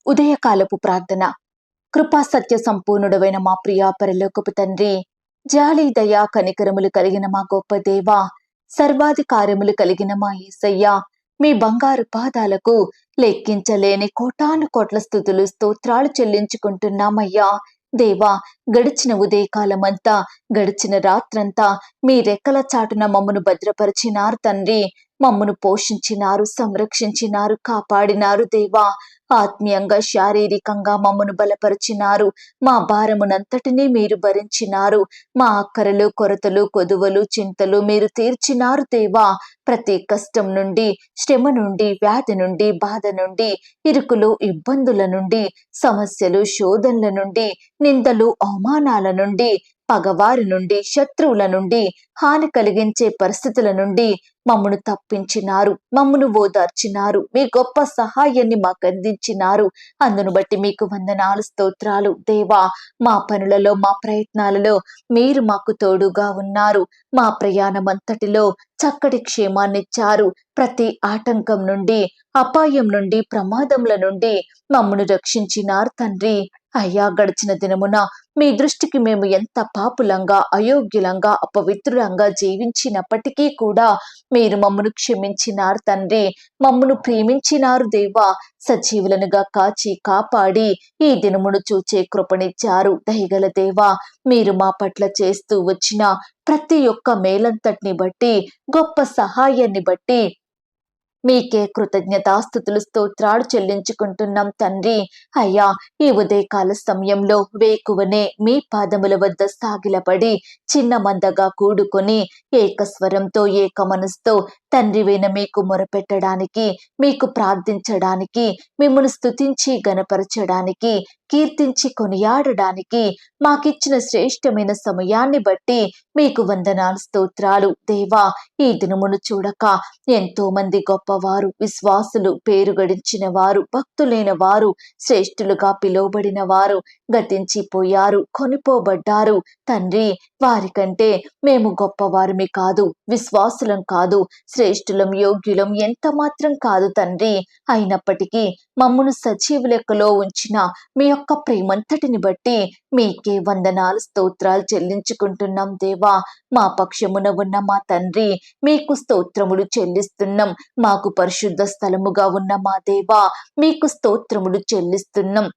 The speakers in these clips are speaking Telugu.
ఉదయకాలపు ప్రార్థన. కృపా సత్య సంపూర్ణుడవైన మా ప్రియా పరలోకపు తండ్రి, జాలి దయా కనికరములు కలిగిన మా గొప్ప దేవా, సర్వాధికారములు కలిగిన మా యేసయ్యా, మీ బంగారు పాదాలకు లెక్కించలేని కోటాను కోట్ల స్తుతులు స్తోత్రాలు చెల్లించుకుంటున్నామయ్యా. దేవా, గడిచిన ఉదయకాలమంతా, గడిచిన రాత్రంతా మీ రెక్కల చాటున మమ్మను భద్రపరిచినారు తండ్రి. మమ్మను పోషించినారు, సంరక్షించినారు, కాపాడినారు దేవా. ఆత్మీయంగా శారీరకంగా మమ్మను బలపరిచినారు. మా భారమునంతటినీ మీరు భరించినారు. మా అక్కరలు, కొరతలు, కొదువలు, చింతలు మీరు తీర్చినారు దేవా. ప్రతి కష్టం నుండి, శ్రమ నుండి, వ్యాధి నుండి, బాధ నుండి, ఇరుకులు, ఇబ్బందుల నుండి, సమస్యలు, శోధనల నుండి, నిందలు, అవమానాల నుండి, పగవారి నుండి, శత్రువుల నుండి, హాని కలిగించే పరిస్థితుల నుండి మమ్మను తప్పించినారు, మమ్మను ఓదార్చినారు, మీ గొప్ప సహాయాన్ని మాకు అందించినారు. అందును బట్టి మీకు వందనాలు, స్తోత్రాలు దేవా. మా పనులలో, మా ప్రయత్నాలలో మీరు మాకు తోడుగా ఉన్నారు. మా ప్రయాణమంతటిలో చక్కటి క్షేమాన్నిచ్చారు. ప్రతి ఆటంకం నుండి, అపాయం నుండి, ప్రమాదముల నుండి మమ్మను రక్షించినారు తండ్రి. అయ్యా, గడిచిన దినమున మీ దృష్టికి మేము ఎంత పాపులంగా, అయోగ్యులంగా, అపవిత్రులంగా జీవించినప్పటికీ కూడా మీరు మమ్మను క్షమించినారు తండ్రి. మమ్మను ప్రేమించినారు దేవా. సజీవులనుగా కాచి కాపాడి ఈ దినమును చూచే కృపనిచ్చారు దయగల దేవా. మీరు మా పట్ల చేస్తూ వచ్చిన ప్రతి ఒక్క మేలంతటిని బట్టి, గొప్ప సహాయాన్ని బట్టి మీకే కృతజ్ఞతాస్తుతులు, స్తోత్రాలు చెల్లించుకుంటున్నాం తండ్రి. అయ్యా, ఈ ఉదయకాల సమయంలో వేకువనే మీ పాదముల వద్ద సాగిలపడి చిన్న మందగా కూడుకొని ఏకస్వరంతో, ఏక మనసుతో తండ్రివైన మీకు మొరపెట్టడానికి, మీకు ప్రార్థించడానికి, మిమ్మల్ని స్తుతించి గణపరచడానికి, కీర్తించి కొనియాడడానికి మాకిచ్చిన శ్రేష్టమైన సమయాన్ని బట్టి మీకు వందనాలు, స్తోత్రాలు దేవా. ఈ దినమును చూడక ఎంతో మంది గొప్పవారు, విశ్వాసులు, పేరు గడించిన వారు, భక్తులైన వారు, శ్రేష్ఠులుగా పిలువబడిన వారు గతించిపోయారు, కొనిపోబడ్డారు తండ్రి. వారికంటే మేము గొప్పవారిమి కాదు, విశ్వాసులం కాదు, శ్రేష్ఠులం, యోగ్యులం ఎంత మాత్రం కాదు తండ్రి. అయినప్పటికీ మమ్మను సజీవ లెక్కలో ఉంచిన మీ యొక్క ప్రేమంతటిని బట్టి మీకే వందనాలు, స్తోత్రాలు చెల్లించుకుంటున్నాం దేవా. మా పక్షమున ఉన్న మా తండ్రి, మీకు స్తోత్రములు చెల్లిస్తున్నాం. మాకు పరిశుద్ధ స్థలముగా ఉన్న మా దేవా, మీకు స్తోత్రములు చెల్లిస్తున్నాం.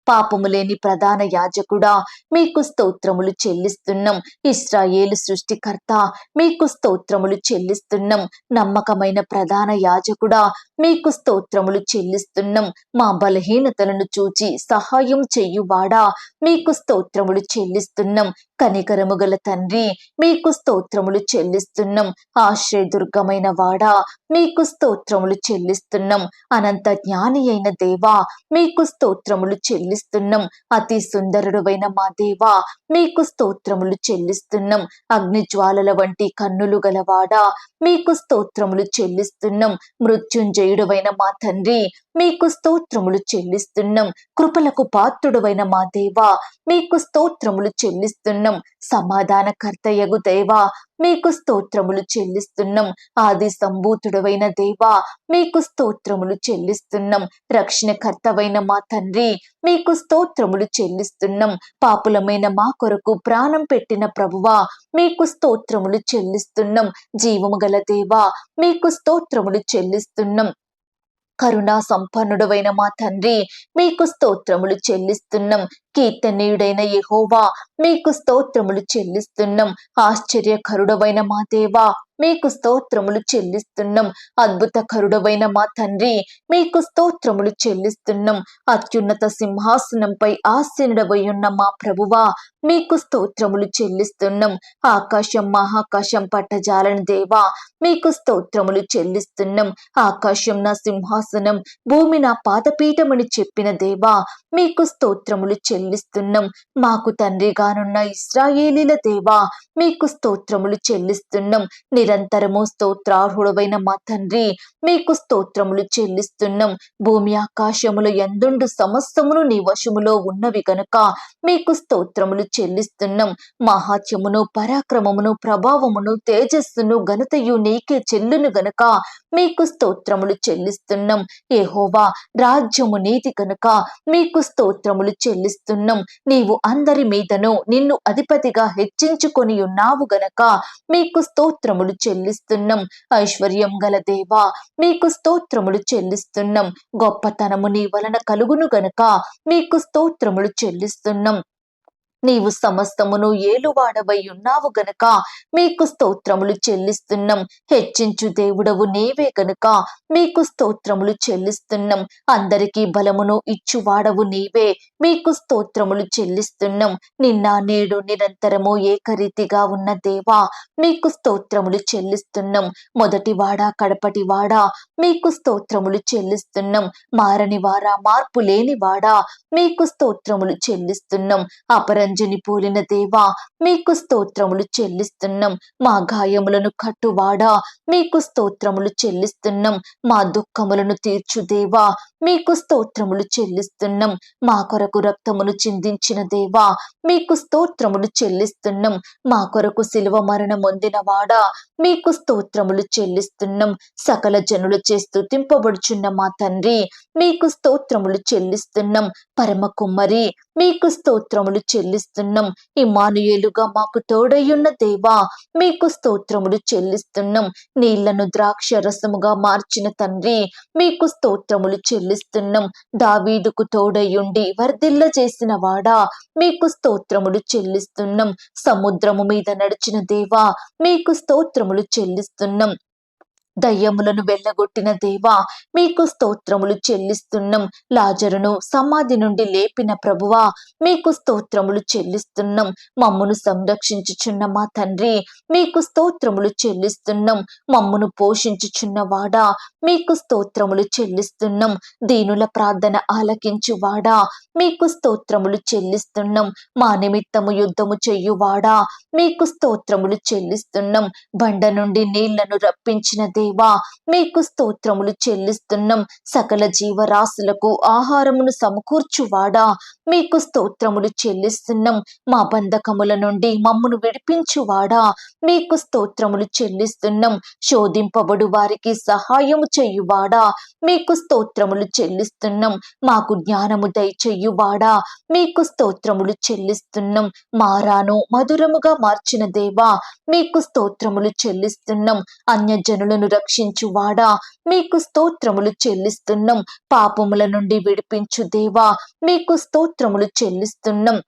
పాపము లేని ప్రధాన యాజకుడా, మీకు స్తోత్రములు చెల్లిస్తున్నాం. ఇశ్రాయేలు సృష్టికర్త, మీకు స్తోత్రములు చెల్లిస్తున్నాం. నమ్మకమైన ప్రధాన యాజకుడా, మీకు స్తోత్రములు చెల్లిస్తున్నాం. మా బలహీనతలను చూచి సహాయం చెయ్యువాడా, మీకు స్తోత్రములు చెల్లిస్తున్నాం. కనికరము గల తండ్రి, మీకు స్తోత్రములు చెల్లిస్తున్నాం. ఆశ్రయదుర్గమైన వాడా, మీకు స్తోత్రములు చెల్లిస్తున్నాం. అనంత జ్ఞాని అయిన దేవా, మీకు స్తోత్రములు చెల్లిస్తున్నాం. అతి సుందరుడవైన మా దేవా, మీకు స్తోత్రములు చెల్లిస్తున్నాం. అగ్నిజ్వాలల వంటి కన్నులు గలవాడా, మీకు స్తోత్రములు చెల్లిస్తున్నాం. మృత్యుంజయుడవైన మా తండ్రి, మీకు స్తోత్రములు చెల్లిస్తున్నాం. కృపలకు పాత్రుడవైన మా దేవా, మీకు స్తోత్రములు చెల్లిస్తున్నాం. సమాధానకర్తయగు దేవా, మీకు స్తోత్రములు చెల్లిస్తున్నాం. ఆది సంభూతుడవైన దేవా, మీకు స్తోత్రములు చెల్లిస్తున్నాం. రక్షణకర్తవైన మా తండ్రి, మీకు స్తోత్రములు చెల్లిస్తున్నాం. పాపులమైన మా కొరకు ప్రాణం పెట్టిన ప్రభువా, మీకు స్తోత్రములు చెల్లిస్తున్నాం. జీవము గల దేవా, మీకు స్తోత్రములు చెల్లిస్తున్నాం. కరుణా సంపన్నుడవైన మా తండ్రి, మీకు స్తోత్రములు చెల్లిస్తున్నాం. కీర్తనీయుడైన యెహోవా, మీకు స్తోత్రములు చెల్లిస్తున్నాం. ఆశ్చర్యకరుడవైన మా దేవా, మీకు స్తోత్రములు చెల్లిస్తున్నాం. అద్భుతకరుడవైన మా తండ్రి, మీకు స్తోత్రములు చెల్లిస్తున్నాం. అత్యున్నత సింహాసనంపై ఆసీనుడవై ఉన్న మా ప్రభువా, మీకు స్తోత్రములు చెల్లిస్తున్నాం. ఆకాశం మహాకాశం పట్టజాలని దేవా, మీకు స్తోత్రములు చెల్లిస్తున్నాం. ఆకాశం నా సింహాసనం, భూమి నా పాదపీఠమని చెప్పిన దేవా, మీకు స్తోత్రములు చెల్లిస్తున్నాం. మాకు తండ్రిగానున్న ఇశ్రాయేలీల దేవా, మీకు స్తోత్రములు చెల్లిస్తున్నాం. నిరంతరము స్తోత్రార్హుడవైన మా తండ్రి, మీకు స్తోత్రములు చెల్లిస్తున్నాం. భూమి ఆకాశముల యందుండు సమస్తమును నీ వశములో ఉన్నవి గనుక మీకు స్తోత్రములు చెల్లిస్తున్నాం. మహాత్యమును, పరాక్రమమును, ప్రభావమును, తేజస్సును, ఘనతయు నీకే చెల్లును గనుక మీకు స్తోత్రములు చెల్లిస్తున్నాం. యెహోవా రాజ్యము నీది కనుక మీకు స్తోత్రములు చెల్లిస్తున్నాం. నీవు అందరి మీదను నిన్ను అధిపతిగా హెచ్చించుకొని ఉన్నావు గనక మీకు స్తోత్రములు చెల్లిస్తున్నాం. ఐశ్వర్యం గల దేవా మీకు స్తోత్రములు చెల్లిస్తున్నాం. గొప్పతనము నీ వలన కలుగును గనుక మీకు స్తోత్రములు చెల్లిస్తున్నాం. నీవు సమస్తమును ఏలువాడవై ఉన్నావు గనుక మీకు స్తోత్రములు చెల్లిస్తున్నాం. హెచ్చించు దేవుడవు నీవే గనుక మీకు స్తోత్రములు చెల్లిస్తున్నాం. అందరికీ బలమును ఇచ్చువాడవు నీవే, మీకు స్తోత్రములు చెల్లిస్తున్నాం. నిన్న నేడు నిరంతరము ఏకరీతిగా ఉన్న దేవా మీకు స్తోత్రములు చెల్లిస్తున్నాం. మొదటివాడా కడపటివాడా మీకు స్తోత్రములు చెల్లిస్తున్నాం. మారనివారా మార్పు లేనివాడా మీకు స్తోత్రములు చెల్లిస్తున్నాం. అపరంజని పోలిన దేవా మీకు స్తోత్రములు చెల్లిస్తున్నాం. మా గాయములను కట్టువాడా మీకు స్తోత్రములు చెల్లిస్తున్నాం. మా దుఃఖములను తీర్చు దేవా మీకు స్తోత్రములు చెల్లిస్తున్నాం. మా కొరకు రక్తమును చిందించిన దేవా మీకు స్తోత్రములు చెల్లిస్తున్నాం. మా కొరకు శిలువ మరణం పొందిన వాడా మీకు స్తోత్రములు చెల్లిస్తున్నాం. సకల జనుల చేస్తూ తింపబడుచున్న మా తండ్రి మీకు స్తోత్రములు చెల్లిస్తున్నాం. పరమ కుమ్మరి మీకు స్తోత్రములు చెల్లిస్తున్నాం. ఇమ్మానుయేలుగా మాకు తోడయ్యున్న దేవా మీకు స్తోత్రములు చెల్లిస్తున్నాం. నీళ్లను ద్రాక్ష రసముగా మార్చిన తండ్రి మీకు స్తోత్రములు చెల్లిస్తున్నాం. దావీదుకు తోడయ్యుండి వర్ధిల్ల చేసిన వాడా మీకు స్తోత్రములు చెల్లిస్తున్నాం. సముద్రము మీద నడిచిన దేవా మీకు స్తోత్రములు చెల్లిస్తున్నాం. దయ్యములను వెళ్ళగొట్టిన దేవా మీకు స్తోత్రములు చెల్లిస్తున్నాం. లాజరును సమాధి నుండి లేపిన ప్రభువా మీకు స్తోత్రములు చెల్లిస్తున్నాం. మమ్మును సంరక్షించుచున్న మా తండ్రి మీకు స్తోత్రములు చెల్లిస్తున్నాం. మమ్మును పోషించుచున్న వాడా మీకు స్తోత్రములు చెల్లిస్తున్నాం. దీనుల ప్రార్థన ఆలకించువాడా మీకు స్తోత్రములు చెల్లిస్తున్నాం. మా నిమిత్తము యుద్ధము చెయ్యువాడా మీకు స్తోత్రములు చెల్లిస్తున్నాం. బండ నుండి నీళ్లను రప్పించిన దేవా మీకు స్తోత్రములు చెల్లిస్తున్నాం. సకల జీవరాశులకు ఆహారమును సమకూర్చువాడా మీకు స్తోత్రములు చెల్లిస్తున్నాం. మా బంధకముల నుండి మమ్మును విడిపించువాడా మీకు స్తోత్రములు చెల్లిస్తున్నాం. శోధింపబడు వారికి సహాయము చెయ్యువాడా మీకు స్తోత్రములు చెల్లిస్తున్నాం. మాకు జ్ఞానము దయచెయ్యువాడా మీకు స్తోత్రములు చెల్లిస్తున్నాం. మారాను మధురముగా మార్చిన దేవా మీకు స్తోత్రములు చెల్లిస్తున్నాం. అన్యజనులను రక్షించువాడా మీకు స్తోత్రములు చెల్లిస్తున్నాం. పాపముల నుండి విడిపించు దేవా మీకు స్తోత్రములు చెల్లిస్తున్నాం.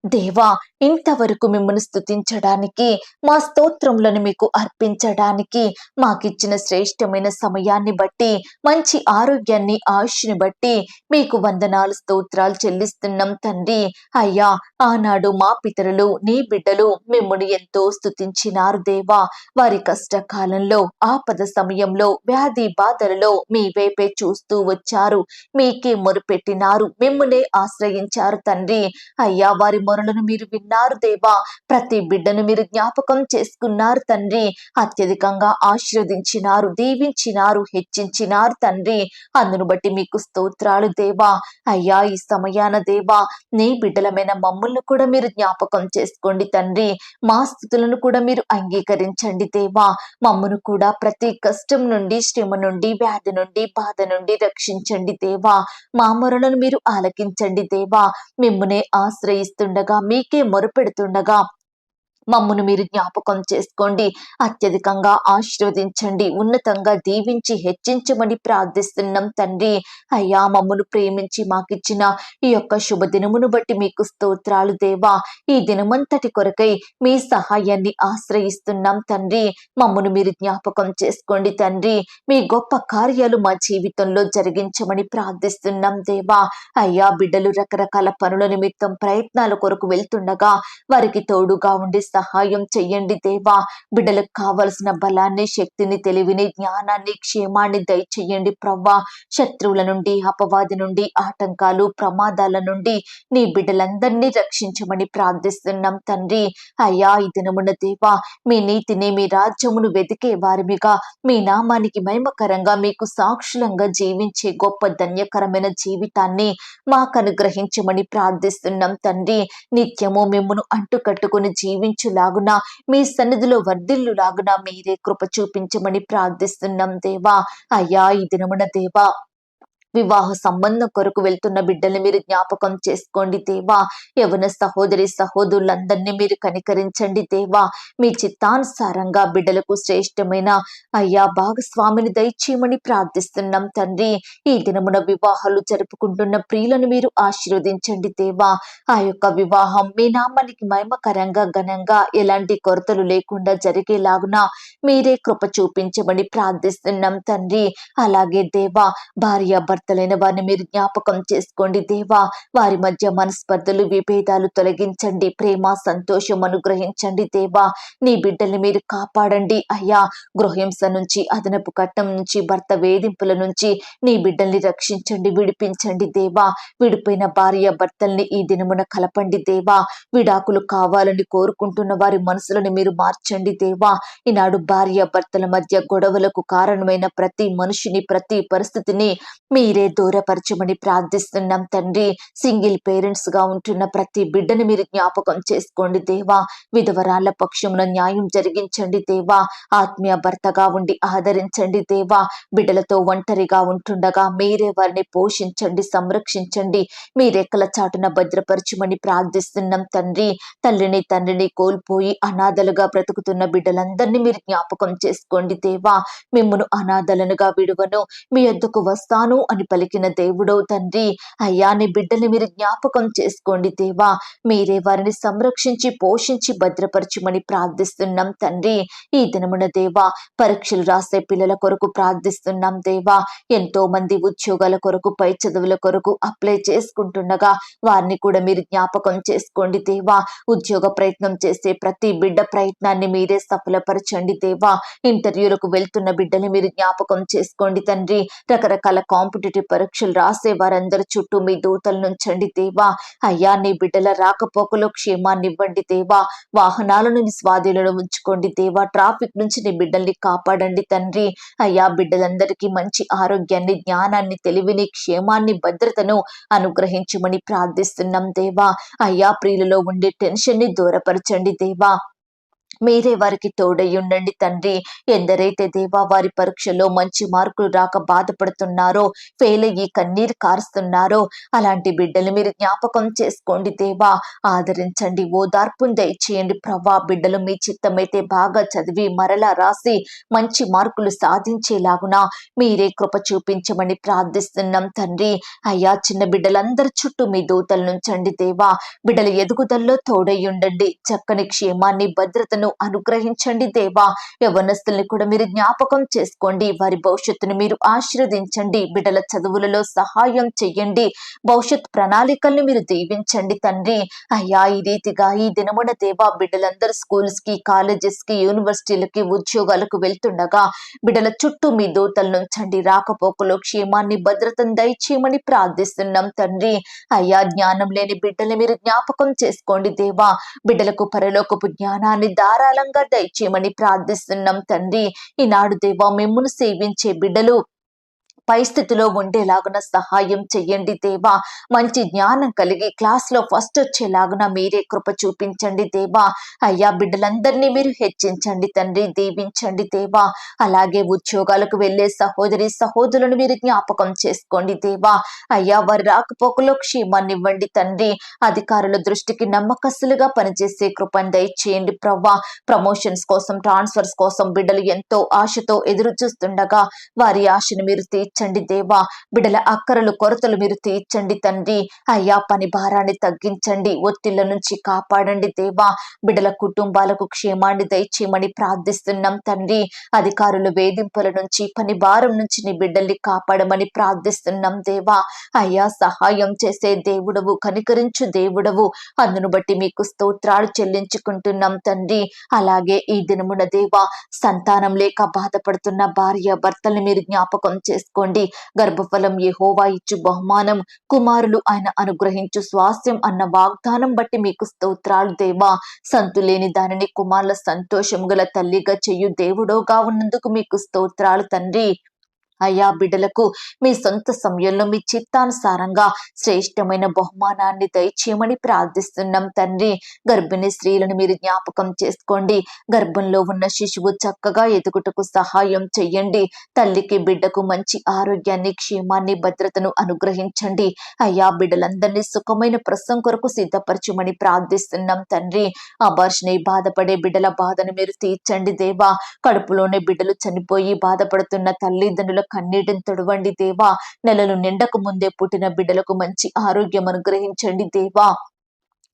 దేవా ఇంతవరకు మిమ్మల్ని స్తుతించడానికి మా స్తోత్రములను మీకు అర్పించడానికి మాకిచ్చిన శ్రేష్టమైన సమయాన్ని బట్టి మంచి ఆరోగ్యాన్ని ఆయుష్ని బట్టి మీకు వందనాలు స్తోత్రాలు చెల్లిస్తున్నాం తండ్రి. అయ్యా ఆనాడు మా పితరులు నీ బిడ్డలు మిమ్మల్ని ఎంతో స్తుతించినారు దేవా. వారి కష్టకాలంలో ఆపద సమయంలో వ్యాధి బాధలలో మీ వైపే చూస్తూ వచ్చారు. మీకే మొరుపెట్టినారు, మిమ్మల్నే ఆశ్రయించారు తండ్రి. అయ్యా వారి మొరలను మీరు విన్నారు దేవా. ప్రతి బిడ్డను మీరు జ్ఞాపకం చేసుకున్నారు తండ్రి. అత్యధికంగా ఆశీర్వదించినారు, దీవించినారు, హెచ్చించినారు తండ్రి. అందును బట్టి మీకు స్తోత్రాలు దేవా. అయ్యా ఈ సమయాన దేవా నీ బిడ్డలమైన మమ్మల్ని కూడా మీరు జ్ఞాపకం చేసుకోండి తండ్రి. మా స్థితులను కూడా మీరు అంగీకరించండి దేవా. మమ్మను కూడా ప్రతి కష్టం నుండి, శ్రమ నుండి, వ్యాధి నుండి, బాధ నుండి రక్షించండి దేవా. మా మొరలను మీరు ఆలకించండి దేవా. మిమ్మునే ఆశ్రయిస్తుండగా, మీకే మొరపెడుతుండగా మమ్మును మీరు జ్ఞాపకం చేసుకోండి. అత్యధికంగా ఆశీర్వదించండి, ఉన్నతంగా దీవించి హెచ్చించమని ప్రార్థిస్తున్నాం తండ్రి. అయ్యా మమ్మను ప్రేమించి మాకిచ్చిన ఈ యొక్క శుభదినమును బట్టి మీకు స్తోత్రాలు దేవా. ఈ దినమంతటి కొరకై మీ సహాయాన్ని ఆశ్రయిస్తున్నాం తండ్రి. మమ్మను మీరు జ్ఞాపకం చేసుకోండి తండ్రి. మీ గొప్ప కార్యాలు మా జీవితంలో జరిగించమని ప్రార్థిస్తున్నాం దేవా. అయ్యా బిడ్డలు రకరకాల పనుల నిమిత్తం ప్రయత్నాల కొరకు వెళ్తుండగా వారికి తోడుగా ఉండి సహాయం చెయ్యండి దేవా. బిడ్డలకు కావలసిన బలాన్ని, శక్తిని, తెలివిని, జ్ఞానాన్ని, క్షేమాన్ని దయచేయండి ప్రవ్వా. శత్రువుల నుండి, అపవాది నుండి, ఆటంకాలు, ప్రమాదాల నుండి నీ బిడ్డలందరినీ రక్షించమని ప్రార్థిస్తున్నాం తండ్రి. అయ్యా ఈ దినమున దేవా మీ నీతిని, మీ రాజ్యమును వెతికే వారిమిగా, మీ నామానికి మహిమకరంగా, మీకు సాక్షులంగా జీవించే గొప్ప ధన్యకరమైన జీవితాన్ని మాకు అనుగ్రహించమని ప్రార్థిస్తున్నాం తండ్రి. నిత్యము మిమ్మును అంటుకట్టుకుని జీవించు ఫలించులాగున, మీ సన్నిధిలో వర్ధిల్లులాగున మీరే కృప చూపించమని ప్రార్థిస్తున్నాం దేవా. అయ్యా ఈ దినమున దేవా, వివాహ సంబంధం కొరకు వెళ్తున్న బిడ్డల్ని మీరు జ్ఞాపకం చేసుకోండి దేవా. యవన సహోదరి సహోదరులందరినీ మీరు కనికరించండి దేవా. మీ చిత్తానుసారంగా బిడ్డలకు శ్రేష్టమైన అయ్యా భాగస్వామిని దయచేయమని ప్రార్థిస్తున్నాం తండ్రి. ఈ దినమున వివాహాలు జరుపుకుంటున్న ప్రియులను మీరు ఆశీర్వదించండి దేవా. ఆ యొక్క వివాహం మీ నామానికి మహిమకరంగా ఘనంగా ఎలాంటి కొరతలు లేకుండా జరిగేలాగున మీరే కృప చూపించమని ప్రార్థిస్తున్నాం తండ్రి. అలాగే దేవా, భార్య భర్తలైన వారిని మీరు జ్ఞాపకం చేసుకోండి దేవా. వారి మధ్య మనస్పర్ధలు విభేదాలు తొలగించండి, ప్రేమ సంతోషం అనుగ్రహించండి దేవా. నీ బిడ్డల్ని మీరు కాపాడండి అయ్యా. గృహహింస నుంచి, అదనపు కట్నం నుంచి, భర్త వేధింపుల నుంచి నీ బిడ్డల్ని రక్షించండి, విడిపించండి దేవా. విడిపోయిన భార్య భర్తల్ని ఈ దినమున కలపండి దేవా. విడాకులు కావాలని కోరుకుంటున్న వారి మనసులను మీరు మార్చండి దేవా. ఈనాడు భార్య భర్తల మధ్య గొడవలకు కారణమైన ప్రతి మనిషిని, ప్రతి పరిస్థితిని మీరే దూరపరచమని ప్రార్థిస్తున్నాం తండ్రి. సింగిల్ పేరెంట్స్ గా ఉంటున్న ప్రతి బిడ్డని మీరు జ్ఞాపకం చేసుకోండి దేవా. విధవరాళ్ల పక్షమున న్యాయం జరిగించండి దేవా. ఆత్మీయ భర్తగా ఉండి ఆదరించండి దేవా. బిడ్డలతో ఒంటరిగా ఉంటుండగా మీరే వారిని పోషించండి, సంరక్షించండి, మీ రెక్కల చాటున భద్రపరచమని ప్రార్థిస్తున్నాం తండ్రి. తల్లిని తండ్రిని కోల్పోయి అనాథలుగా బ్రతుకుతున్న బిడ్డలందరినీ మీరు జ్ఞాపకం చేసుకోండి దేవా. మిమ్మును అనాథలనుగా విడువను, మీ యొద్దకు వస్తాను అని పలికిన దేవుడో తండ్రి. అయ్యా నీ బిడ్డల్ని మీరు జ్ఞాపకం చేసుకోండి దేవా. మీరే వారిని సంరక్షించి పోషించి భద్రపరచమని ప్రార్థిస్తున్నాం తండ్రి. ఈ దినమున దేవా, పరీక్షలు రాసే పిల్లల కొరకు ప్రార్థిస్తున్నాం దేవా. ఎంతో మంది ఉద్యోగాల కొరకు, పై చదువుల కొరకు అప్లై చేసుకుంటుండగా వారిని కూడా మీరు జ్ఞాపకం చేసుకోండి దేవా. ఉద్యోగ ప్రయత్నం చేసే ప్రతి బిడ్డ ప్రయత్నాన్ని మీరే సఫలపరచండి దేవా. ఇంటర్వ్యూలకు వెళ్తున్న బిడ్డని మీరు జ్ఞాపకం చేసుకోండి తండ్రి. రకరకాల కాంపిటేటివ్ పరీక్షలు రాసే వారందరి చుట్టూ మీ దూతలను ఉంచండి దేవా. అయ్యా నీ బిడ్డల రాకపోకలో క్షేమాన్ని ఇవ్వండి దేవా. వాహనాలను మీ స్వాధీనంలో ఉంచుకోండి దేవా. ట్రాఫిక్ నుంచి నీ బిడ్డల్ని కాపాడండి తండ్రి. అయ్యా బిడ్డలందరికీ మంచి ఆరోగ్యాన్ని, జ్ఞానాన్ని, తెలివిని, క్షేమాన్ని, భద్రతను అనుగ్రహించమని ప్రార్థిస్తున్నాం దేవా. అయ్యా ప్రియులలో ఉండే టెన్షన్ ని దూరపరచండి దేవా. మీరే వారికి తోడై ఉండండి తండ్రి. ఎందరైతే దేవా వారి పరీక్షలో మంచి మార్కులు రాక బాధపడుతున్నారో, ఫెయిల్ అయ్యి కన్నీరు కారుస్తున్నారో అలాంటి బిడ్డలు మీరు జ్ఞాపకం చేసుకోండి దేవా. ఆదరించండి, ఓదార్పును దయచేయండి ప్రభా. బిడ్డలు మీ చిత్తమైతే బాగా చదివి మరలా రాసి మంచి మార్కులు సాధించేలాగున మీరే కృప చూపించమని ప్రార్థిస్తున్నాం తండ్రి. అయ్యా చిన్న బిడ్డలందరి చుట్టూ మీ దూతలు నుంచండి దేవా. బిడ్డల ఎదుగుదలలో తోడై ఉండండి, చక్కని క్షేమాన్ని, భద్రతను అనుగ్రహించండి దేవా. యవ్వనస్తుల్ని కూడా మీరు జ్ఞాపకం చేసుకోండి, వారి భవిష్యత్తును మీరు ఆశీర్వదించండి, బిడ్డల చదువులలో సహాయం చెయ్యండి, భవిష్యత్ ప్రణాళికల్ని మీరు దీవించండి తండ్రి. అయ్యా ఈ రీతిగా ఈ దినమున దేవా బిడ్డలందరూ స్కూల్స్ కి, కాలేజెస్ కి, యూనివర్సిటీలకి, ఉద్యోగాలకు వెళ్తుండగా బిడ్డల చుట్టూ మీ దూతలను ఉంచండి. రాకపోకలో క్షేమాన్ని, భద్రతను దయచేయమని ప్రార్థిస్తున్నాం తండ్రి. అయ్యా జ్ఞానం లేని బిడ్డల్ని మీరు జ్ఞాపకం చేసుకోండి దేవా. బిడ్డలకు పరలోకపు జ్ఞానాన్ని ధారాళంగా దయచేయమని ప్రార్థిస్తున్నాం తండ్రి. ఈనాడు దేవా మిమ్మును సేవించే బిడ్డలు పై స్థితిలో ఉండేలాగున సహాయం చెయ్యండి దేవా. మంచి జ్ఞానం కలిగి క్లాస్ లో ఫస్ట్ వచ్చేలాగున మీరే కృప చూపించండి దేవా. అయ్యా బిడ్డలందరినీ మీరు హెచ్చించండి తండ్రి, దీవించండి దేవా. అలాగే ఉద్యోగాలకు వెళ్లే సహోదరి సహోదరులను మీరు జ్ఞాపకం చేసుకోండి దేవా. అయ్యా వారి రాకపోకలో క్షేమాన్ని ఇవ్వండి తండ్రి. అధికారుల దృష్టికి నమ్మకస్తులుగా పనిచేసే కృపను దయచేయండి ప్రవ్వా. ప్రమోషన్స్ కోసం, ట్రాన్స్ఫర్స్ కోసం బిడ్డలు ఎంతో ఆశతో ఎదురు చూస్తుండగా వారి ఆశను మీరు తీర్చండి దేవా. బిడ్డల అక్కరలు, కొరతలు మీరు తీర్చండి తండ్రి. అయ్యా పని భారాన్ని తగ్గించండి, ఒత్తిళ్ల నుంచి కాపాడండి దేవా. బిడ్డల కుటుంబాలకు క్షేమాన్ని దయచేయమని ప్రార్థిస్తున్నాం తండ్రి. అధికారుల వేధింపుల నుంచి, పని భారం నుంచి నీ బిడ్డల్ని కాపాడమని ప్రార్థిస్తున్నాం దేవా. అయ్యా సహాయం చేసే దేవుడవు, కనికరించు దేవుడవు, అందును బట్టి మీకు స్తోత్రాలు చెల్లించుకుంటున్నాం తండ్రి. అలాగే ఈ దినమున దేవా సంతానం లేక బాధపడుతున్న భార్య భర్తల్ని మీరు జ్ఞాపకం చేసుకోండి. గర్భఫలం యెహోవా ఇచ్చు బహుమానం, కుమారులు ఆయన అనుగ్రహించు స్వాస్థ్యం అన్న వాగ్దానం బట్టి మీకు స్తోత్రాలు దేవా. సంతులేని దానిని కుమారుల సంతోషం గల తల్లిగా చెయ్యు దేవుడోగా ఉన్నందుకు మీకు స్తోత్రాలు తండ్రి. అయ్యా బిడ్డలకు మీ సొంత సమయంలో మీ చిత్తానుసారంగా శ్రేష్టమైన బహుమానాన్ని దయచేయమని ప్రార్థిస్తున్నాం తండ్రి. గర్భిణీ స్త్రీలను మీరు జ్ఞాపకం చేసుకోండి. గర్భంలో ఉన్న శిశువు చక్కగా ఎదుగుటకు సహాయం చెయ్యండి. తల్లికి బిడ్డకు మంచి ఆరోగ్యాన్ని, క్షేమాన్ని, భద్రతను అనుగ్రహించండి. అయ్యా బిడ్డలందరినీ సుఖమైన ప్రసవం కొరకు సిద్ధపరచమని ప్రార్థిస్తున్నాం తండ్రి. అబార్షణై బాధపడే బిడ్డల బాధను మీరు తీర్చండి దేవా. కడుపులోనే బిడ్డలు చనిపోయి బాధపడుతున్న తల్లిదండ్రుల కన్నీటిని తొడవండి దేవా. నెలలు నిండక ముందే పుట్టిన బిడ్డలకు మంచి ఆరోగ్యం అనుగ్రహించండి దేవా.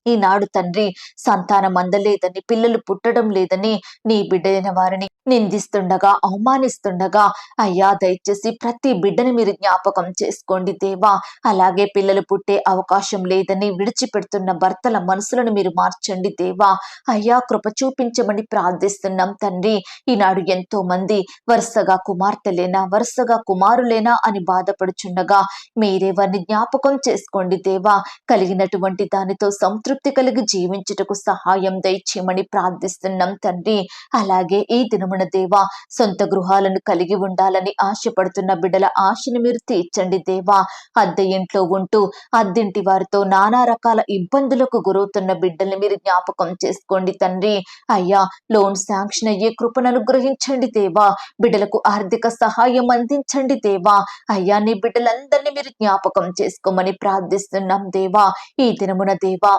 ఈనాడు తండ్రి సంతానం అందలేదని, పిల్లలు పుట్టడం లేదని నీ బిడ్డైన వారిని నిందిస్తుండగా, అవమానిస్తుండగా అయ్యా దయచేసి ప్రతి బిడ్డని మీరు జ్ఞాపకం చేసుకోండి దేవా. అలాగే పిల్లలు పుట్టే అవకాశం లేదని విడిచిపెడుతున్న భర్తల మనసులను మీరు మార్చండి దేవా. అయ్యా కృప చూపించమని ప్రార్థిస్తున్నాం తండ్రి. ఈనాడు ఎంతో మంది వరుసగా కుమార్తెలేనా, వరుసగా కుమారులేనా అని బాధపడుచుండగా మీరే వారిని జ్ఞాపకం చేసుకోండి దేవా. కలిగినటువంటి దానితో సంతృప్తి కలిగి జీవించుటకు సహాయం దయచేయమని ప్రార్థిస్తున్నాం తండ్రి. అలాగే ఈ దినమున దేవా సొంత గృహాలను కలిగి ఉండాలని ఆశపడుతున్న బిడ్డల ఆశను మీరు తీర్చండి దేవా. అద్దె ఇంట్లో ఉంటూ అద్దింటి వారితో నానా రకాల ఇబ్బందులకు గురవుతున్న బిడ్డల్ని మీరు జ్ఞాపకం చేసుకోండి తండ్రి. అయ్యా లోన్ శాంక్షన్ అయ్యే కృపను అనుగ్రహించండి దేవా. బిడ్డలకు ఆర్థిక సహాయం అందించండి దేవా. అయ్యా నీ బిడ్డలందరినీ మీరు జ్ఞాపకం చేసుకోమని ప్రార్థిస్తున్నాం దేవా. ఈ దినమున దేవా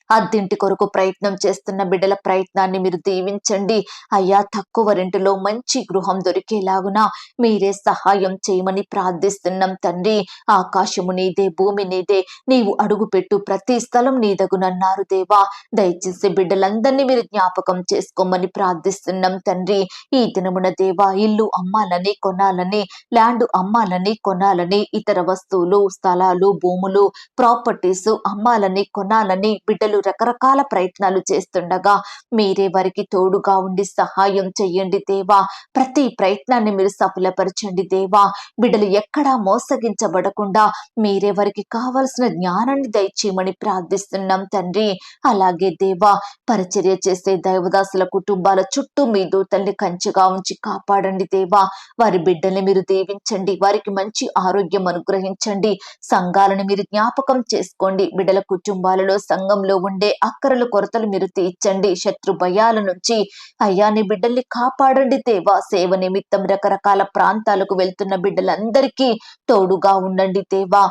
అద్దింటి కొరకు ప్రయత్నం చేస్తున్న బిడ్డల ప్రయత్నాన్ని మీరు దీవించండి. అయ్యా తక్కువ రెంటులో మంచి గృహం దొరికేలాగున మీరే సహాయం చేయమని ప్రార్థిస్తున్నాం తండ్రి. ఆకాశము నీదే, భూమి నీదే, నీవు అడుగుపెట్టు ప్రతి స్థలం నీదగునన్నారు దేవా. దయచేసి బిడ్డలందరినీ మీరు జ్ఞాపకం చేసుకోమని ప్రార్థిస్తున్నాం తండ్రి. ఈ దినమున దేవా ఇల్లు అమ్మాలని, కొనాలని, ల్యాండ్ అమ్మాలని, కొనాలని, ఇతర వస్తువులు, స్థలాలు, భూములు, ప్రాపర్టీస్ అమ్మాలని, కొనాలని బిడ్డలు రకరకాల ప్రయత్నాలు చేస్తుండగా మీరే వారికి తోడుగా ఉండి సహాయం చెయ్యండి దేవా. ప్రతి ప్రయత్నాన్ని మీరు సఫలపరచండి దేవా. బిడ్డలు ఎక్కడా మోసగించబడకుండా మీరే వారికి కావలసిన జ్ఞానాన్ని దయచేయమని ప్రార్థిస్తున్నాం తండ్రి. అలాగే దేవా పరిచర్య చేసే దైవదాసుల కుటుంబాల చుట్టూ మీ దూతల్ని కంచెగా ఉంచి కాపాడండి దేవా. వారి బిడ్డల్ని మీరు దీవించండి. వారికి మంచి ఆరోగ్యం అనుగ్రహించండి. సంఘాలను మీరు జ్ఞాపకం చేసుకోండి. బిడ్డల కుటుంబాలలో, సంఘంలో ఉండే అక్కరలు, కొరతలు మీరు తీర్చండి. శత్రు భయాల నుంచి అయ్యా నీ బిడ్డల్ని కాపాడండి దేవా. సేవ నిమిత్తం రకరకాల ప్రాంతాలకు వెళ్తున్న బిడ్డలందరికీ తోడుగా ఉండండి దేవా.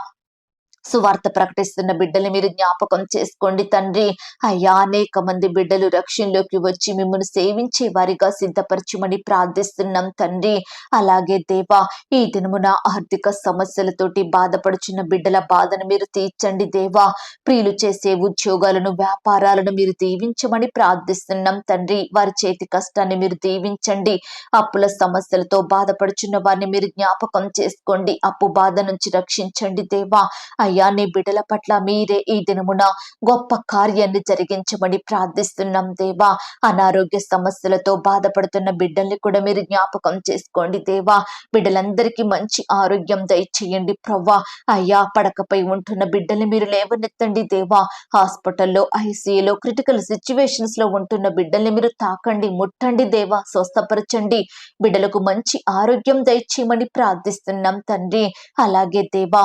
సువార్త ప్రకటిస్తున్న బిడ్డల్ని మీరు జ్ఞాపకం చేసుకోండి తండ్రి. అయ్యా అనేక మంది బిడ్డలు రక్షణలోకి వచ్చి మిమ్మల్ని సేవించే వారిగా సిద్ధపరచమని ప్రార్థిస్తున్నాం తండ్రి. అలాగే దేవా ఈ దినమున ఆర్థిక సమస్యలతోటి బాధపడుచున్న బిడ్డల బాధను మీరు తీర్చండి దేవా. ప్రియులు చేసే ఉద్యోగాలను, వ్యాపారాలను మీరు దీవించమని ప్రార్థిస్తున్నాం తండ్రి. వారి చేతి కష్టాన్ని మీరు దీవించండి. అప్పుల సమస్యలతో బాధపడుచున్న వారిని మీరు జ్ఞాపకం చేసుకోండి. అప్పు బాధ నుంచి రక్షించండి దేవా. అయ్యా నీ బిడ్డల పట్ల మీరే ఈ దినమున గొప్ప కార్యాన్ని జరిగించమని ప్రార్థిస్తున్నాం దేవా. అనారోగ్య సమస్యలతో బాధపడుతున్న బిడ్డల్ని కూడా మీరు జ్ఞాపకం చేసుకోండి దేవా. బిడ్డలందరికీ మంచి ఆరోగ్యం దయచేయండి ప్రవ్వా. అయ్యా పడకపై ఉంటున్న బిడ్డల్ని మీరు లేవనెత్తండి దేవా. హాస్పిటల్లో, ఐసీయూలో, క్రిటికల్ సిచ్యువేషన్స్ లో ఉంటున్న బిడ్డల్ని మీరు తాకండి, ముట్టండి దేవా. స్వస్థపరచండి. బిడ్డలకు మంచి ఆరోగ్యం దయచేయమని ప్రార్థిస్తున్నాం తండ్రి. అలాగే దేవా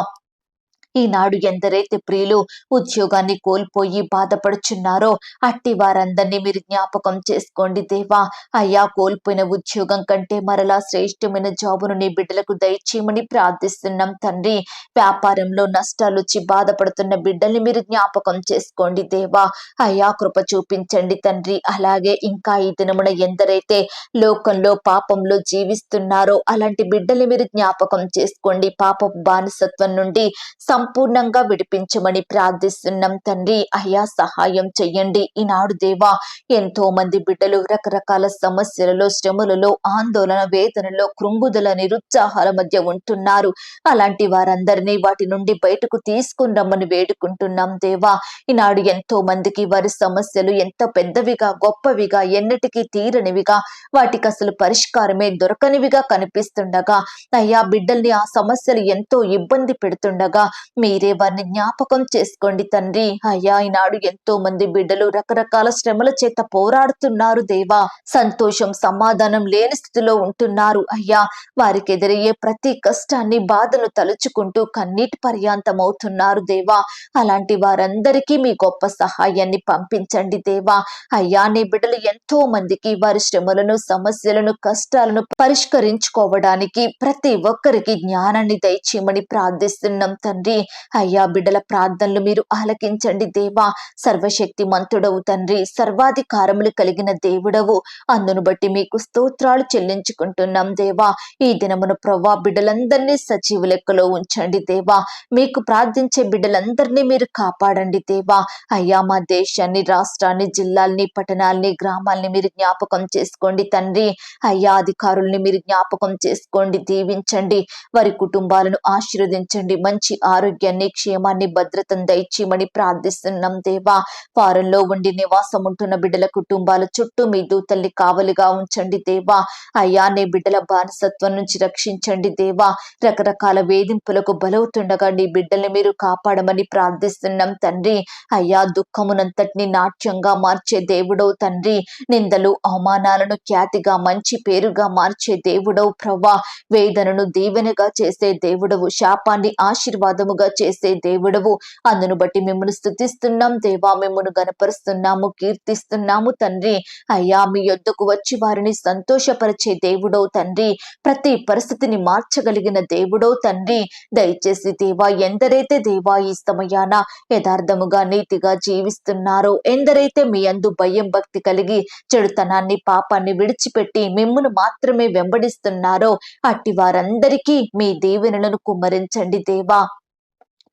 ఈనాడు ఎందరైతే ప్రియులు ఉద్యోగాన్ని కోల్పోయి బాధపడుచున్నారో అట్టి వారందరినీ మీరు జ్ఞాపకం చేసుకోండి దేవా. అయ్యా కోల్పోయిన ఉద్యోగం కంటే మరలా శ్రేష్టమైన జాబును నీ బిడ్డలకు దయచేయమని ప్రార్థిస్తున్నాం తండ్రి. వ్యాపారంలో నష్టాలు వచ్చి బాధపడుతున్న బిడ్డల్ని మీరు జ్ఞాపకం చేసుకోండి దేవా. అయ్యా కృప చూపించండి తండ్రి. అలాగే ఇంకా ఈ దినమున ఎందరైతే లోకంలో పాపంలో జీవిస్తున్నారో అలాంటి బిడ్డల్ని మీరు జ్ఞాపకం చేసుకోండి. పాప బానిసత్వం నుండి సంపూర్ణంగా విడిపించమని ప్రార్థిస్తున్నాం తండ్రి. అయ్యా సహాయం చెయ్యండి. ఈనాడు దేవా ఎంతో మంది బిడ్డలు రకరకాల సమస్యలలో, శ్రమలలో, ఆందోళన, వేదనలో, కృంగుదల, నిరుత్సాహాల మధ్య ఉంటున్నారు. అలాంటి వారందరినీ వాటి నుండి బయటకు తీసుకుని రమ్మని వేడుకుంటున్నాం దేవా. ఈనాడు ఎంతో మందికి వారి సమస్యలు ఎంత పెద్దవిగా, గొప్పవిగా, ఎన్నటికీ తీరనివిగా, వాటికి అసలు పరిష్కారమే దొరకనివిగా కనిపిస్తుండగా అయ్యా బిడ్డల్ని ఆ సమస్యలు ఎంతో ఇబ్బంది పెడుతుండగా మీరే వారిని జ్ఞాపకం చేసుకోండి తండ్రి. అయ్యా, ఈనాడు ఎంతో మంది బిడ్డలు రకరకాల శ్రమల చేత పోరాడుతున్నారు దేవా. సంతోషం సమాధానం లేని స్థితిలో ఉంటున్నారు అయ్యా. వారికి ఎదురయ్యే ప్రతి కష్టాన్ని బాధను తలుచుకుంటూ కన్నీటి పర్యాంతం అవుతున్నారు దేవా. అలాంటి వారందరికీ మీ గొప్ప సహాయాన్ని పంపించండి దేవా. అయ్యా, నీ బిడ్డలు ఎంతో మందికి వారి శ్రమలను సమస్యలను కష్టాలను పరిష్కరించుకోవడానికి ప్రతి ఒక్కరికి జ్ఞానాన్ని దయచేయమని ప్రార్థిస్తున్నాం తండ్రి. అయ్యా, బిడ్డల ప్రార్థనలు మీరు ఆలకించండి దేవా. సర్వశక్తి మంతుడవు తండ్రి, సర్వాధికారములు కలిగిన దేవుడవు. అందును బట్టి మీకు స్తోత్రాలు చెల్లించుకుంటున్నాం దేవా. ఈ దినమున ప్రవ్వా బిడ్డలందరినీ సజీవ లెక్కలో ఉంచండి దేవా. మీకు ప్రార్థించే బిడ్డలందరినీ మీరు కాపాడండి దేవా. అయ్యా, మా దేశాన్ని, రాష్ట్రాన్ని, జిల్లాల్ని, పట్టణాల్ని, గ్రామాల్ని మీరు జ్ఞాపకం చేసుకోండి తండ్రి. అయ్యా, అధికారుల్ని మీరు జ్ఞాపకం చేసుకోండి, దీవించండి. వారి కుటుంబాలను ఆశీర్వదించండి. మంచి ఆరోగ్యాన్ని, క్షేమాన్ని, భద్రతను దయచేయమని ప్రార్థిస్తున్నాం దేవా. వారంలో ఉండి నివాసం ఉంటున్న బిడ్డల కుటుంబాల చుట్టూ మీ దూతల్ని కావలిగా ఉంచండి దేవా. అయ్యా, నీ బిడ్డల బానిసత్వం నుంచి రక్షించండి దేవా. రకరకాల వేధింపులకు బలవుతుండగా నీ బిడ్డల్ని మీరు కాపాడమని ప్రార్థిస్తున్నాం తండ్రి. అయ్యా, దుఃఖమునంతటిని నాట్యంగా మార్చే దేవుడవు తండ్రి. నిందలు అవమానాలను ఖ్యాతిగా మంచి పేరుగా మార్చే దేవుడవు ప్రవ్వా. వేదనను దీవెనగా చేసే దేవుడవు, శాపాన్ని ఆశీర్వాదముగా చేసే దేవుడవు. అందును బట్టి మిమ్మల్ని స్తుతిస్తున్నాం దేవా. మిమ్మల్ని గణపరుస్తున్నాము, కీర్తిస్తున్నాము తండ్రి. అయ్యా, మీ యొద్దకు వచ్చి వారిని సంతోషపరిచే దేవుడవు తండ్రి. ప్రతి పరిస్థితిని మార్చగలిగిన దేవుడవు తండ్రి. దయచేసి దేవా, ఎందరైతే దేవా ఈ సమయాన యథార్థముగా నీతిగా జీవిస్తున్నారో, ఎందరైతే మీ యందు భయం భక్తి కలిగి చెడుతనాన్ని పాపాన్ని విడిచిపెట్టి మిమ్మును మాత్రమే వెంబడిస్తున్నారో అట్టి వారందరికీ మీ దీవెనలను కుమ్మరించండి దేవా.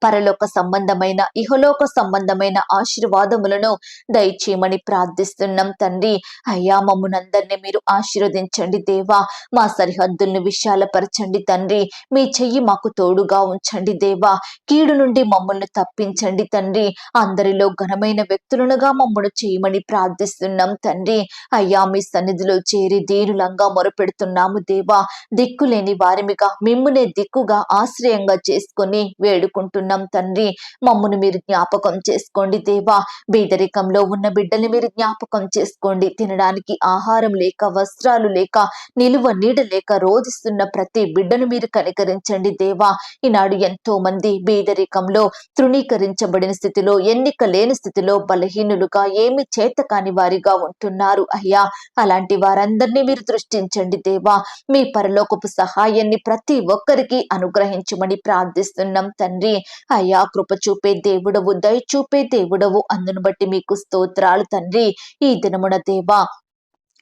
పరలోక సంబంధమైన ఇహలోక సంబంధమైన ఆశీర్వాదములను దయచేయమని ప్రార్థిస్తున్నాం తండ్రి. అయ్యా, మమ్మునందరినీ మీరు ఆశీర్వదించండి దేవా. మా సరిహద్దులను విశాలపరచండి తండ్రి. మీ చెయ్యి మాకు తోడుగా ఉంచండి దేవా. కీడు నుండి మమ్మల్ని తప్పించండి తండ్రి. అందరిలో ఘనమైన వ్యక్తులనుగా మమ్మను చేయమని ప్రార్థిస్తున్నాం తండ్రి. అయ్యా, మీ సన్నిధిలో చేరి దీనులంగా మొరపెడుతున్నాము దేవా. దిక్కులేని వారిమిగా మిమ్మునే దిక్కుగా ఆశ్రయంగా చేసుకొని వేడుకుంటున్నాం తండ్రి. మమ్మును మీరు జ్ఞాపకం చేసుకోండి దేవా. బీదరికంలో ఉన్న బిడ్డల్ని మీరు జ్ఞాపకం చేసుకోండి. తినడానికి ఆహారం లేక, వస్త్రాలు లేక, నిలువ నీడ లేక రోధిస్తున్న ప్రతి బిడ్డను మీరు కనికరించండి దేవా. ఈనాడు ఎంతో మంది బీదరికంలో, తృణీకరించబడిన స్థితిలో, ఎన్నిక లేని స్థితిలో, బలహీనులుగా, ఏమి చేత కాని వారిగా ఉంటున్నారు అయ్యా. అలాంటి వారందరినీ మీరు దృష్టించండి దేవా. మీ పరలోకపు సహాయాన్ని ప్రతి ఒక్కరికి అనుగ్రహించమని ప్రార్థిస్తున్నాం తండ్రి. అయ్యా, కృప చూపే దేవుడవు, దయ చూపే దేవుడవు. అందును బట్టి మీకు స్తోత్రాలు తండ్రి. ఈ దినమున దేవా,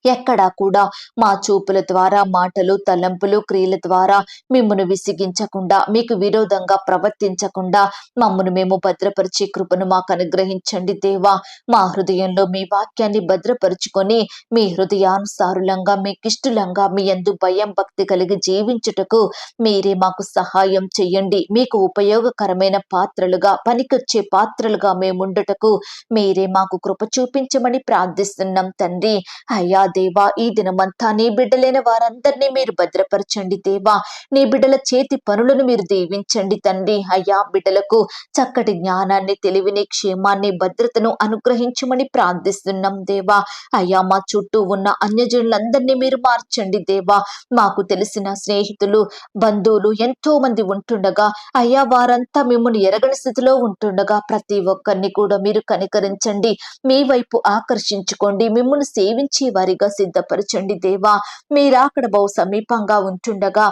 ఎక్కడా కూడా మా చూపుల ద్వారా, మాటలు, తలంపులు, క్రియల ద్వారా మిమ్మును విసిగించకుండా, మీకు విరోధంగా ప్రవర్తించకుండా మమ్మను మేము భద్రపరిచే కృపను మాకు అనుగ్రహించండి దేవా. మా హృదయంలో మీ వాక్యాన్ని భద్రపరుచుకొని మీ హృదయానుసారులంగా, మీకిష్టలంగా, మీ యందు భయం భక్తి కలిగి జీవించుటకు మీరే మాకు సహాయం చెయ్యండి. మీకు ఉపయోగకరమైన పాత్రలుగా, పనికొచ్చే పాత్రలుగా మేముండుటకు మీరే మాకు కృప చూపించమని ప్రార్థిస్తున్నాం తండ్రి. అయ్యా దేవా, ఈ దినమంతా నీ బిడ్డలైన వారందరినీ మీరు భద్రపరచండి దేవా. నీ బిడ్డల చేతి పనులను మీరు దీవించండి తండ్రి. అయ్యా, బిడ్డలకు చక్కటి జ్ఞానాన్ని, తెలివిని, క్షేమాన్ని, భద్రతను అనుగ్రహించమని ప్రార్థిస్తున్నాం దేవా. అయ్యా, మా చుట్టూ ఉన్న అన్యజనులందరినీ మీరు మార్చండి దేవా. మాకు తెలిసిన స్నేహితులు, బంధువులు ఎంతో మంది ఉంటుండగా అయ్యా, వారంతా మిమ్మల్ని ఎరగని స్థితిలో ఉంటుండగా ప్రతి ఒక్కరిని కూడా మీరు కనికరించండి. మీ వైపు ఆకర్షించుకోండి. మిమ్మల్ని సేవించే వారిగా సిద్ధపరచండి దేవా. మీరాకడ బహు సమీపంగా ఉంటుండగా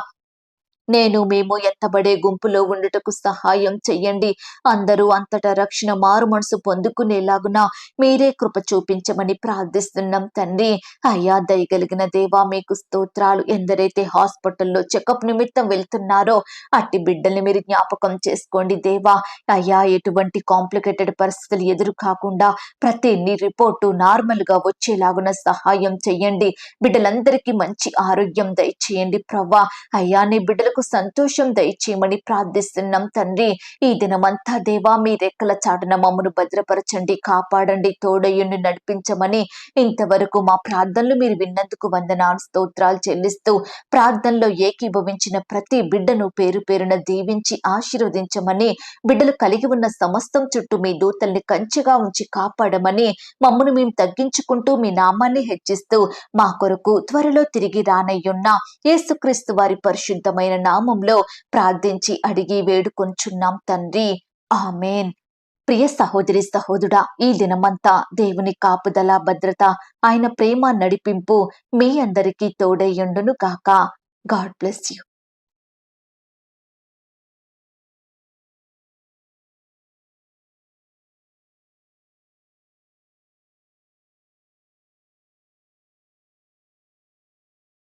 మేము ఎత్తబడే గుంపులో ఉండుటకు సహాయం చెయ్యండి. అందరూ అంతటా రక్షణ, మారు మనసు పొందుకునేలాగున మీరే కృప చూపించమని ప్రార్థిస్తున్నాం తండ్రి. అయ్యా, దయగలిగిన దేవా, మీకు స్తోత్రాలు. ఎందరైతే హాస్పిటల్లో చెకప్ నిమిత్తం వెళ్తున్నారో అట్టి బిడ్డల్ని మీరు జ్ఞాపకం చేసుకోండి దేవా. అయ్యా, ఎటువంటి కాంప్లికేటెడ్ పరిస్థితులు ఎదురు కాకుండా ప్రతి రిపోర్టు నార్మల్ గా వచ్చేలాగున సహాయం చెయ్యండి. బిడ్డలందరికీ మంచి ఆరోగ్యం దయచేయండి ప్రవ్వా. అయ్యా, నీ బిడ్డలకు బిడ్డలకు సంతోషం దయచేయమని ప్రార్థిస్తున్నాం తండ్రి. ఈ దినమంతా దేవా మీ రెక్కల చాటున మమ్మను భద్రపరచండి, కాపాడండి, తోడయ్యుండి నడిపించమని ఇంతవరకు మా ప్రార్థనలు మీరు విన్నందుకు వందనాలు స్తోత్రాలు చెల్లిస్తూ ప్రార్థనలో ఏకీభవించిన ప్రతి బిడ్డను పేరు పేరున దీవించి ఆశీర్వదించమని, బిడ్డలు కలిగి ఉన్న సమస్తం చుట్టూ మీ దూతల్ని కంచెగా ఉంచి కాపాడమని, మమ్మను మేము తగ్గించుకుంటూ మీ నామాన్ని హెచ్చిస్తూ మా కొరకు త్వరలో తిరిగి రానయ్యున్న యేసుక్రీస్తు వారి పరిశుద్ధమైన నామంలో ప్రార్థించి అడిగి వేడుకొంచున్నాం తండ్రి. ఆమేన్. ప్రియ సహోదరి సహోదరుడా, ఈ దినమంతా దేవుని కాపుదల, భద్రత, ఆయన ప్రేమ నడిపింపు మీ అందరికీ తోడయ్యుండును గాక. God bless you.